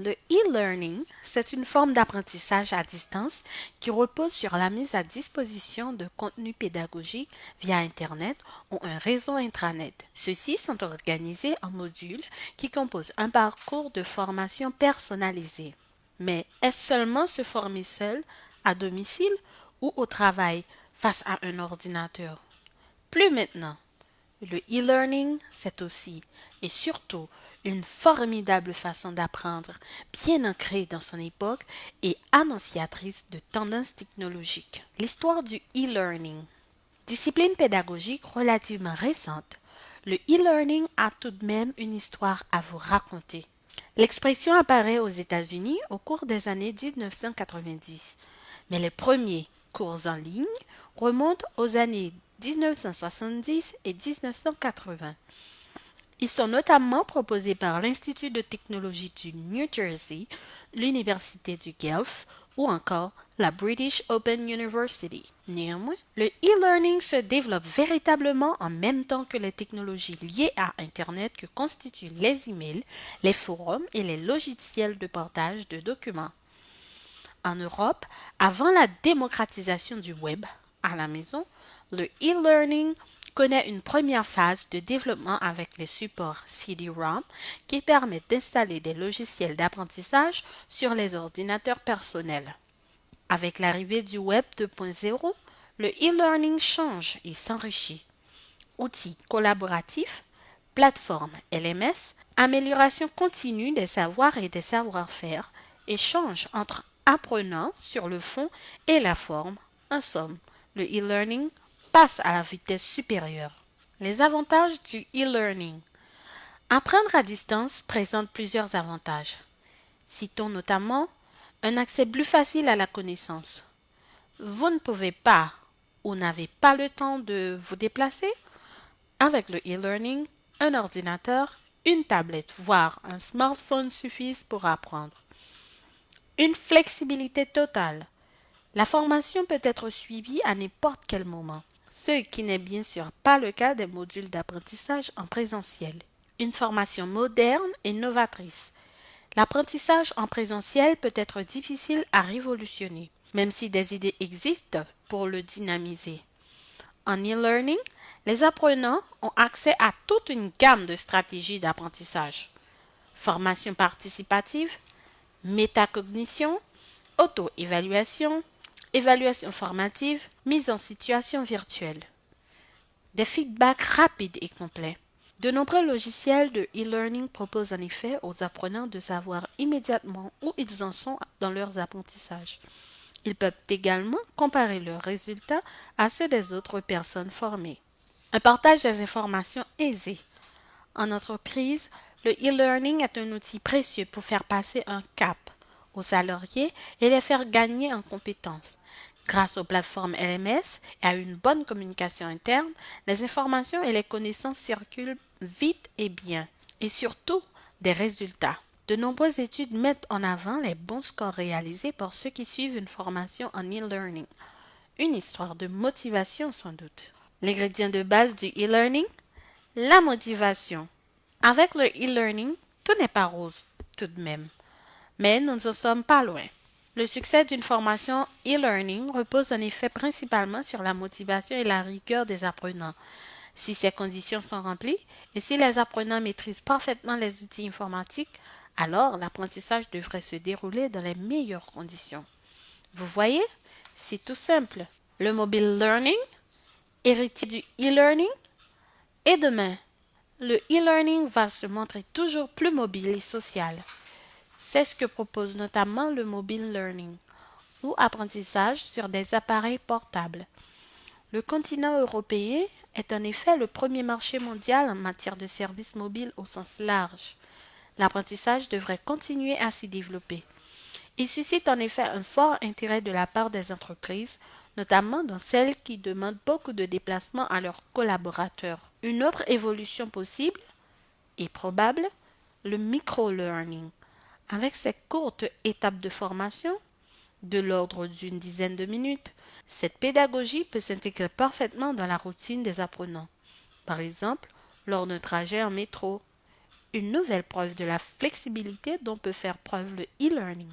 Le e-learning, c'est une forme d'apprentissage à distance qui repose sur la mise à disposition de contenus pédagogiques via Internet ou un réseau intranet. Ceux-ci sont organisés en modules qui composent un parcours de formation personnalisé. Mais est-ce seulement se former seul, à domicile ou au travail face à un ordinateur? Plus maintenant. Le e-learning, c'est aussi et surtout une formidable façon d'apprendre, bien ancrée dans son époque et annonciatrice de tendances technologiques. L'histoire du e-learning. Discipline pédagogique relativement récente, le e-learning a tout de même une histoire à vous raconter. L'expression apparaît aux États-Unis au cours des années 1990, mais les premiers cours en ligne remontent aux années 1970 et 1980. Ils sont notamment proposés par l'Institut de technologie du New Jersey, l'Université du Guelph ou encore la British Open University. Néanmoins, le e-learning se développe véritablement en même temps que les technologies liées à Internet que constituent les emails, les forums et les logiciels de partage de documents. En Europe, avant la démocratisation du web à la maison, le e-learning connaît une première phase de développement avec les supports CD-ROM qui permettent d'installer des logiciels d'apprentissage sur les ordinateurs personnels. Avec l'arrivée du Web 2.0, le e-learning change et s'enrichit. Outils collaboratifs, plateformes LMS, amélioration continue des savoirs et des savoir-faire, échange entre apprenants sur le fond et la forme. En somme, le e-learning passe à la vitesse supérieure. Les avantages du e-learning. Apprendre à distance présente plusieurs avantages. Citons notamment un accès plus facile à la connaissance. Vous ne pouvez pas ou n'avez pas le temps de vous déplacer? Avec le e-learning, un ordinateur, une tablette, voire un smartphone suffisent pour apprendre. Une flexibilité totale. La formation peut être suivie à n'importe quel moment, ce qui n'est bien sûr pas le cas des modules d'apprentissage en présentiel. Une formation moderne et novatrice. L'apprentissage en présentiel peut être difficile à révolutionner, même si des idées existent pour le dynamiser. En e-learning, les apprenants ont accès à toute une gamme de stratégies d'apprentissage. Formation participative, métacognition, auto-évaluation, évaluation formative, mise en situation virtuelle. Des feedbacks rapides et complets. De nombreux logiciels de e-learning proposent en effet aux apprenants de savoir immédiatement où ils en sont dans leurs apprentissages. Ils peuvent également comparer leurs résultats à ceux des autres personnes formées. Un partage des informations aisé. En entreprise, le e-learning est un outil précieux pour faire passer un cap aux salariés et les faire gagner en compétences. Grâce aux plateformes LMS et à une bonne communication interne, les informations et les connaissances circulent vite et bien, et surtout des résultats. De nombreuses études mettent en avant les bons scores réalisés par ceux qui suivent une formation en e-learning. Une histoire de motivation sans doute. L'ingrédient de base du e-learning, la motivation. Avec le e-learning, tout n'est pas rose tout de même, mais nous ne sommes pas loin. Le succès d'une formation e-learning repose en effet principalement sur la motivation et la rigueur des apprenants. Si ces conditions sont remplies et si les apprenants maîtrisent parfaitement les outils informatiques, alors l'apprentissage devrait se dérouler dans les meilleures conditions. Vous voyez, c'est tout simple. Le mobile learning, héritier du e-learning, et demain, le e-learning va se montrer toujours plus mobile et social. C'est ce que propose notamment le mobile learning, ou apprentissage sur des appareils portables. Le continent européen est en effet le premier marché mondial en matière de services mobiles au sens large. L'apprentissage devrait continuer à s'y développer. Il suscite en effet un fort intérêt de la part des entreprises, notamment dans celles qui demandent beaucoup de déplacements à leurs collaborateurs. Une autre évolution possible et probable, le micro-learning. Avec ses courtes étapes de formation, de l'ordre d'une dizaine de minutes, cette pédagogie peut s'intégrer parfaitement dans la routine des apprenants. Par exemple, lors d'un trajet en métro, une nouvelle preuve de la flexibilité dont peut faire preuve le e-learning.